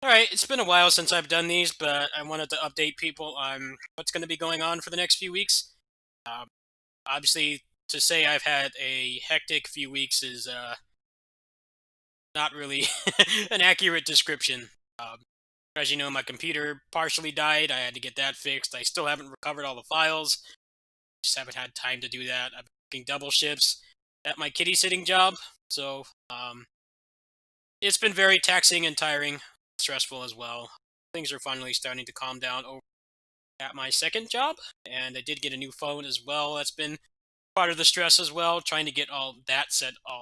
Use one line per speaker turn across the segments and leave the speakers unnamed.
Alright, it's been a while since I've done these, but I wanted to update people on what's going to be going on for the next few weeks. Um, Obviously, to say I've had a hectic few weeks is not really an accurate description. Um, as you know, my computer partially died. I had to get that fixed. I still haven't recovered all the files. Just haven't had time to do that. I've been working double shifts at my kitty sitting job, so it's been very taxing and tiring, stressful as well. Things are finally starting to calm down at my second job, and I did get a new phone as well. That's been part of the stress as well, trying to get all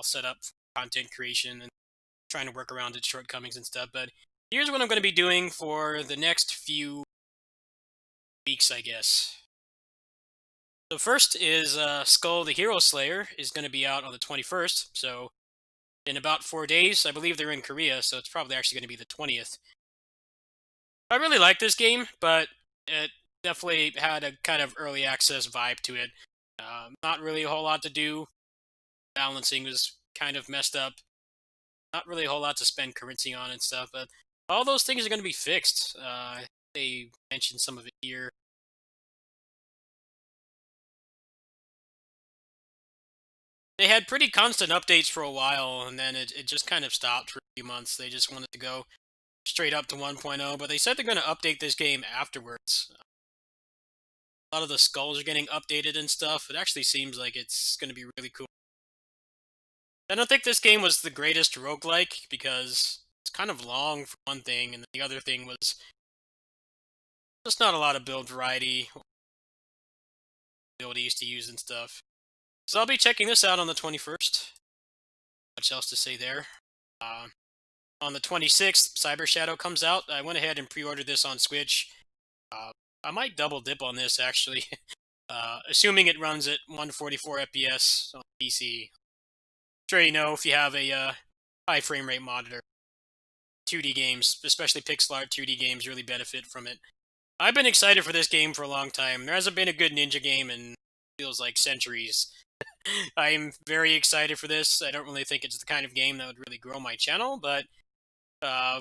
set up for content creation and trying to work around its shortcomings and stuff. But here's what I'm going to be doing for the next few weeks, I guess. The first is Skull the Hero Slayer is going to be out on the 21st, so in about 4 days. I believe they're in Korea, so it's probably actually going to be the 20th. I really like this game, but it definitely had a kind of early access vibe to it. Not really a whole lot to do. Balancing was kind of messed up. Not really a whole lot to spend currency on and stuff, but all those things are going to be fixed. They mentioned some of it here. They had pretty constant updates for a while, and then it just kind of stopped for a few months. They just wanted to go straight up to 1.0, but they said they're going to update this game afterwards. A lot of the skulls are getting updated and stuff. It actually seems like it's going to be really cool. I don't think this game was the greatest roguelike because it's kind of long for one thing, and the other thing was just not a lot of build variety, abilities to use and stuff. So I'll be checking this out on the 21st. Much else to say there. Uh, on the 26th, Cyber Shadow comes out. I went ahead and pre-ordered this on Switch. Uh, I might double dip on this actually, assuming it runs at 144 FPS on PC. Sure, you know if you have a high frame rate monitor, 2D games, especially pixel art 2D games, really benefit from it. I've been excited for this game for a long time. There hasn't been a good ninja game in feels like centuries. I'm very excited for this. I don't really think it's the kind of game that would really grow my channel, but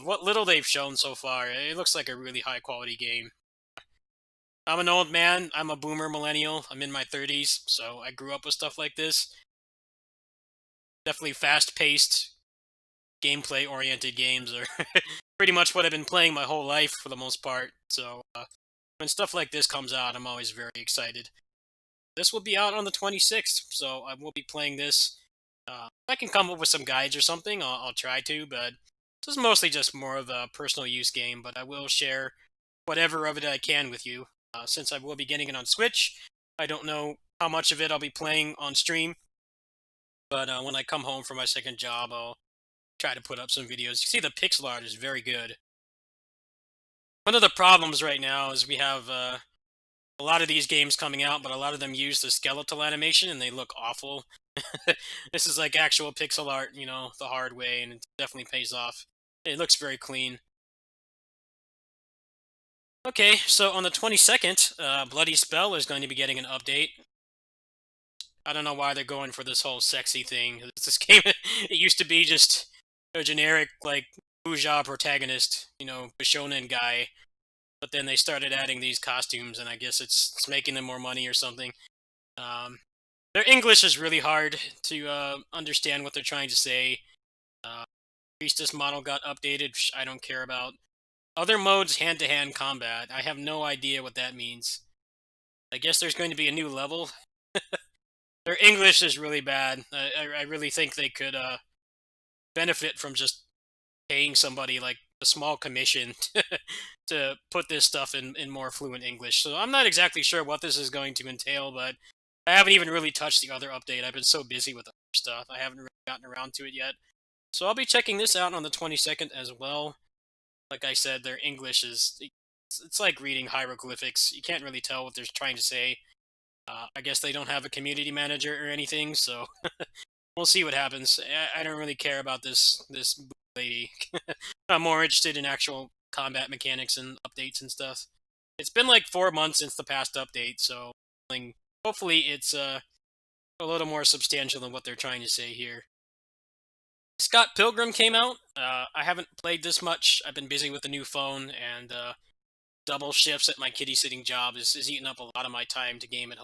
what little they've shown so far, it looks like a really high quality game. I'm an old man. I'm a boomer millennial. I'm in my 30s, so I grew up with stuff like this. Definitely fast paced, gameplay oriented games are pretty much what I've been playing my whole life for the most part. So when stuff like this comes out, I'm always very excited. This will be out on the 26th, so I will be playing this. If I can come up with some guides or something, I'll try to, but this is mostly just more of a personal use game, but I will share whatever of it I can with you. Since I will be getting it on Switch, I don't know how much of it I'll be playing on stream, but when I come home from my second job, I'll try to put up some videos. You see, the pixel art is very good. One of the problems right now is we have a lot of these games coming out, but a lot of them use the skeletal animation and they look awful. This is like actual pixel art, you know, the hard way, and it definitely pays off. It looks very clean. Okay, so on the 22nd, Bloody Spell is going to be getting an update. I don't know why they're going for this whole sexy thing. This game, it used to be just a generic, like, Buja protagonist, you know, shonen guy. But then they started adding these costumes, and I guess it's making them more money or something. Um, their English is really hard to understand what they're trying to say. Uh, Priestess model got updated, which I don't care about. Other modes, hand-to-hand combat. I have no idea what that means. I guess there's going to be a new level. Their English is really bad. I really think they could benefit from just paying somebody like a small commission to put this stuff in more fluent English. So I'm not exactly sure what this is going to entail, but I haven't even really touched the other update. I've been so busy with other stuff. I haven't really gotten around to it yet. So I'll be checking this out on the 22nd as well. Like I said, their English is it's like reading hieroglyphics. You can't really tell what they're trying to say. I guess they don't have a community manager or anything, so we'll see what happens. I don't really care about this lady. I'm more interested in actual combat mechanics and updates and stuff. It's been like 4 months since the past update, so hopefully it's a little more substantial than what they're trying to say here. Scott Pilgrim came out. I haven't played this much. I've been busy with the new phone, and double shifts at my kitty sitting job is eating up a lot of my time to game at home.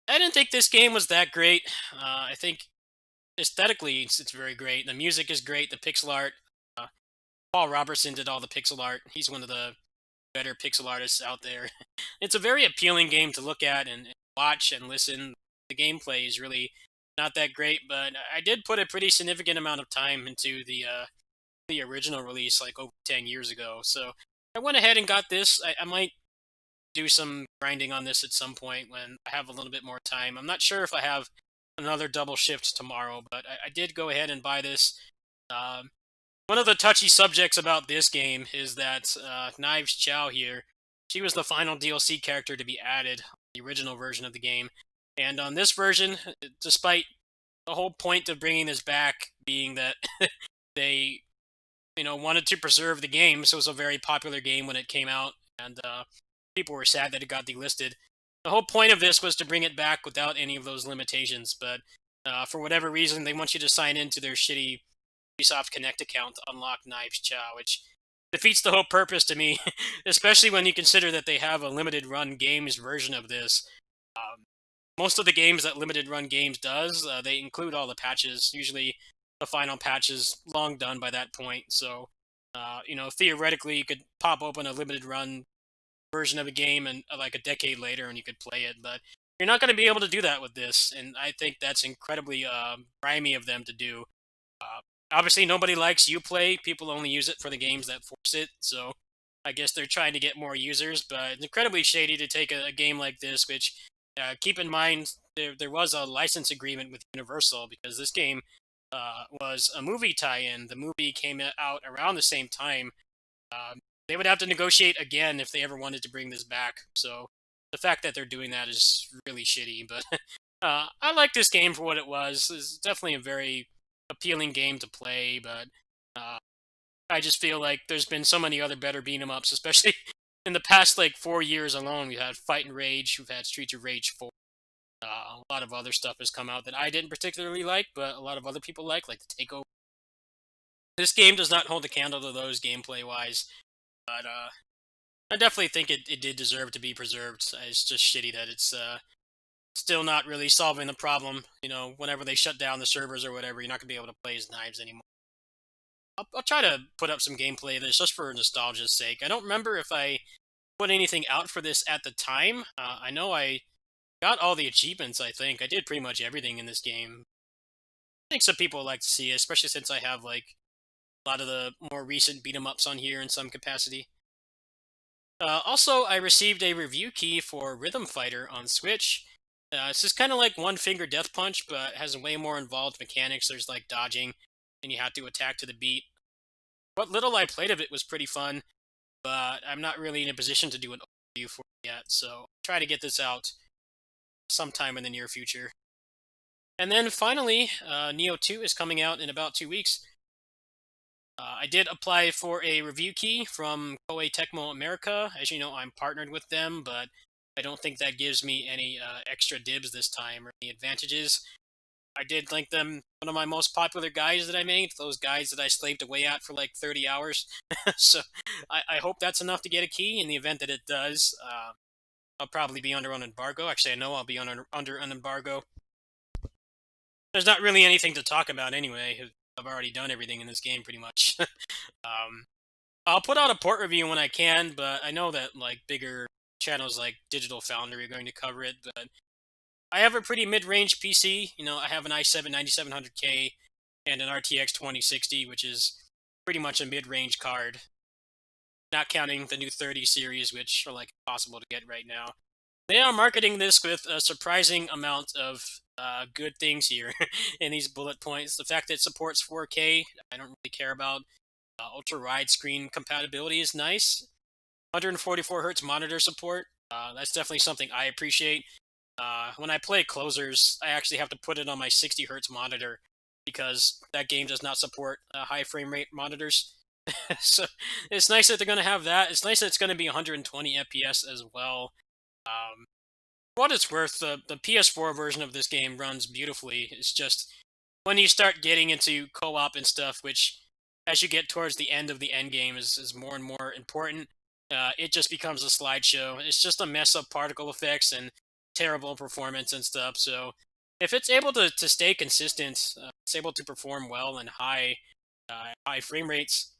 I didn't think this game was that great. I think aesthetically it's very great. The music is great. The pixel art. Uh, Paul Robertson did all the pixel art. He's one of the better pixel artists out there. It's a very appealing game to look at and watch and listen. The gameplay is really not that great, but I did put a pretty significant amount of time into the original release like over 10 years ago. So I went ahead and got this. I might do some grinding on this at some point when I have a little bit more time. I'm not sure if I have another double shift tomorrow, but I did go ahead and buy this. Um, One of the touchy subjects about this game is that Knives Chow here, she was the final DLC character to be added on the original version of the game. And on this version, despite the whole point of bringing this back being that they, wanted to preserve the game, so it was a very popular game when it came out, and people were sad that it got delisted. The whole point of this was to bring it back without any of those limitations, but for whatever reason, they want you to sign into their shitty Ubisoft Connect account to unlock Knives Chow, which defeats the whole purpose to me, especially when you consider that they have a limited run games version of this. Um, Most of the games that limited run games does, they include all the patches. Usually, the final patch is long done by that point. So, theoretically, you could pop open a limited run version of a game and like a decade later, and you could play it. But you're not going to be able to do that with this, and I think that's incredibly grimy of them to do. Uh, Obviously, nobody likes Uplay. People only use it for the games that force it. So I guess they're trying to get more users. But it's incredibly shady to take a game like this, which keep in mind there was a license agreement with Universal because this game was a movie tie-in. The movie came out around the same time. They would have to negotiate again if they ever wanted to bring this back. So the fact that they're doing that is really shitty. But I like this game for what it was. It's definitely a very appealing game to play, but uh, I just feel like there's been so many other better beat 'em ups, especially in the past like 4 years alone. We've had Fight and Rage, we've had Streets of Rage 4. A lot of other stuff has come out that I didn't particularly like, but a lot of other people like the Takeover. This game does not hold a candle to those gameplay wise, but I definitely think it did deserve to be preserved. It's just shitty that it's still not really solving the problem. Whenever they shut down the servers or whatever, you're not gonna be able to play as Knives anymore. I'll try to put up some gameplay of this just for nostalgia's sake. I don't remember if I put anything out for this at the time. I know I got all the achievements, I think. I did pretty much everything in this game. I think some people like to see it, especially since I have like a lot of the more recent beat 'em ups on here in some capacity. Also, I received a review key for Rhythm Fighter on Switch. It's just kind of like One Finger Death Punch, but has way more involved mechanics. There's like dodging, and you have to attack to the beat. What little I played of it was pretty fun, but I'm not really in a position to do an overview for it yet, so I'll try to get this out sometime in the near future. And then finally, Neo 2 is coming out in about 2 weeks. I did apply for a review key from Koei Tecmo America. As you know, I'm partnered with them, but I don't think that gives me any extra dibs this time or any advantages. I did link them one of my most popular guides that I made, those guides that I slaved away at for like 30 hours. So I hope that's enough to get a key. In the event that it does, I'll probably be under an embargo. Actually, I know I'll be under an embargo. There's not really anything to talk about anyway. I've already done everything in this game pretty much. um, I'll put out a port review when I can, but I know that like bigger channels like Digital Foundry are going to cover it. But I have a pretty mid-range PC. I have an i7 9700K and an RTX 2060, which is pretty much a mid-range card. Not counting the new 30 series, which are like impossible to get right now. They are marketing this with a surprising amount of good things here in these bullet points. The fact that it supports 4K, I don't really care about. Ultra widescreen compatibility is nice. 144 hertz monitor support. That's definitely something I appreciate. When I play closers, I actually have to put it on my 60 hertz monitor because that game does not support high frame rate monitors. So it's nice that they're going to have that. It's nice that it's going to be 120 FPS as well. Um, for what it's worth, the PS4 version of this game runs beautifully. It's just when you start getting into co-op and stuff, which as you get towards the end of the end game is more and more important. It just becomes a slideshow. It's just a mess of particle effects and terrible performance and stuff. So if it's able to stay consistent, it's able to perform well and high frame rates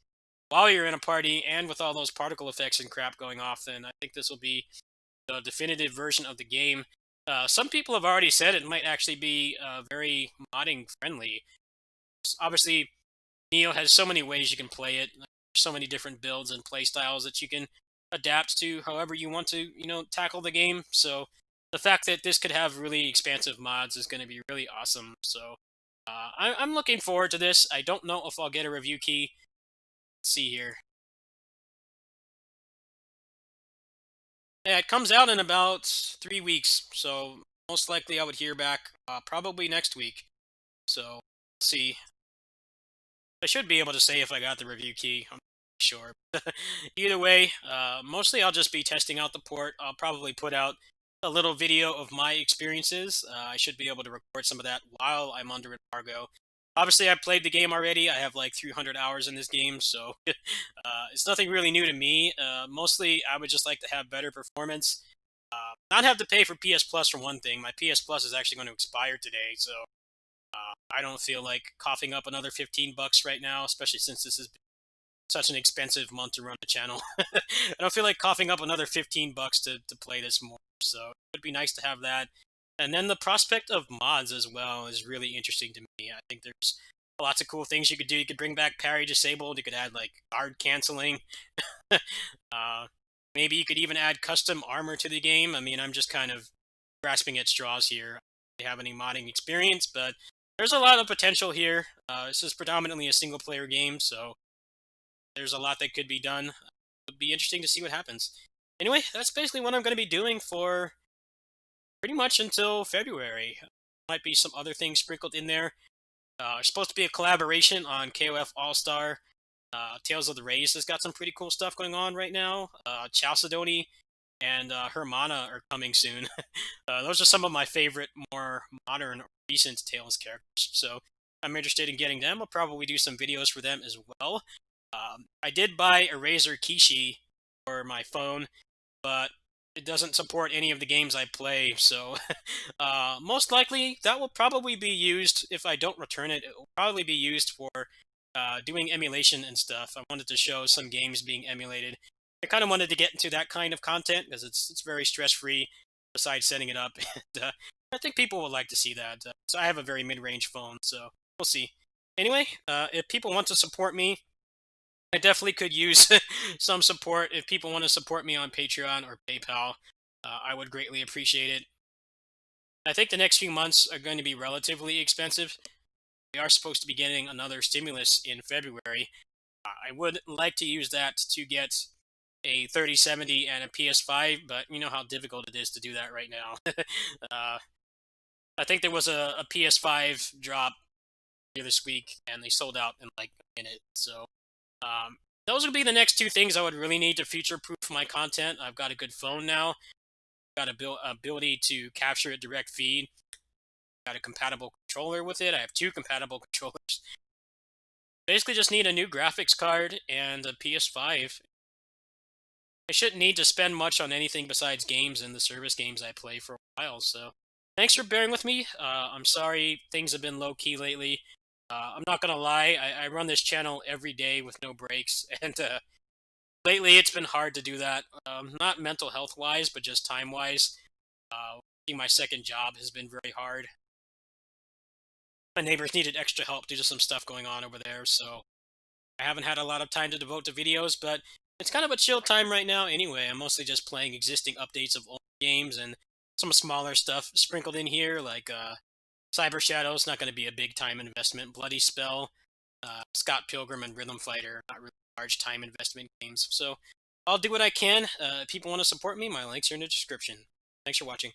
while you're in a party and with all those particle effects and crap going off, then I think this will be the definitive version of the game. Some people have already said it might actually be very modding friendly. Obviously, Neo has so many ways you can play it, so many different builds and play styles that you can adapt to however you want to, tackle the game. So the fact that this could have really expansive mods is going to be really awesome. So I'm looking forward to this. I don't know if I'll get a review key. Let's see here. Yeah, it comes out in about 3 weeks, so most likely I would hear back probably next week. So, see. I should be able to say if I got the review key. I'm not sure. Either way, mostly I'll just be testing out the port. I'll probably put out a little video of my experiences. I should be able to record some of that while I'm under embargo. Obviously, I played the game already. I have like 300 hours in this game, so it's nothing really new to me. Mostly, I would just like to have better performance. Not have to pay for PS Plus for one thing. My PS Plus is actually going to expire today, so I don't feel like coughing up another $15 right now, especially since this is such an expensive month to run the channel. I don't feel like coughing up another $15 to play this more. So it would be nice to have that. And then the prospect of mods as well is really interesting to me. I think there's lots of cool things you could do. You could bring back parry disabled. You could add like guard canceling. uh, Maybe you could even add custom armor to the game. I mean, I'm just kind of grasping at straws here. I don't have any modding experience, but there's a lot of potential here. This is predominantly a single player game, so there's a lot that could be done. It'd be interesting to see what happens. Anyway, that's basically what I'm going to be doing for pretty much until February. Might be some other things sprinkled in there. It's supposed to be a collaboration on KOF All Star. Tales of the Race has got some pretty cool stuff going on right now. Chalcedony and Hermana are coming soon. Those are some of my favorite, more modern, recent Tales characters. So I'm interested in getting them. I'll probably do some videos for them as well. I did buy a Razer Kishi for my phone, but it doesn't support any of the games I play, so most likely that will probably be used, if I don't return it, it will probably be used for doing emulation and stuff. I wanted to show some games being emulated. I kind of wanted to get into that kind of content because it's very stress-free besides setting it up. And, I think people would like to see that. So I have a very mid-range phone, so we'll see. Anyway, if people want to support me, I definitely could use some support. If people want to support me on Patreon or PayPal, I would greatly appreciate it. I think the next few months are going to be relatively expensive. We are supposed to be getting another stimulus in February. I would like to use that to get a 3070 and a PS5, but you know how difficult it is to do that right now. uh, I think there was a PS5 drop this week, and they sold out in like a minute. So those would be the next two things I would really need to future-proof my content. I've got a good phone now. Got a ability to capture a direct feed. Got a compatible controller with it. I have two compatible controllers. Basically just need a new graphics card and a PS5. I shouldn't need to spend much on anything besides games and the service games I play for a while, so thanks for bearing with me. I'm sorry things have been low-key lately. I'm not gonna lie, I run this channel every day with no breaks, and lately it's been hard to do that. Not mental health-wise, but just time-wise. Working my second job has been very hard. My neighbors needed extra help due to some stuff going on over there, so I haven't had a lot of time to devote to videos, but it's kind of a chill time right now anyway. I'm mostly just playing existing updates of old games and some smaller stuff sprinkled in here, like Cyber Shadow's not going to be a big time investment. Bloody Spell, Scott Pilgrim, and Rhythm Fighter, not really large time investment games. So I'll do what I can. If people want to support me, my links are in the description. Thanks for watching.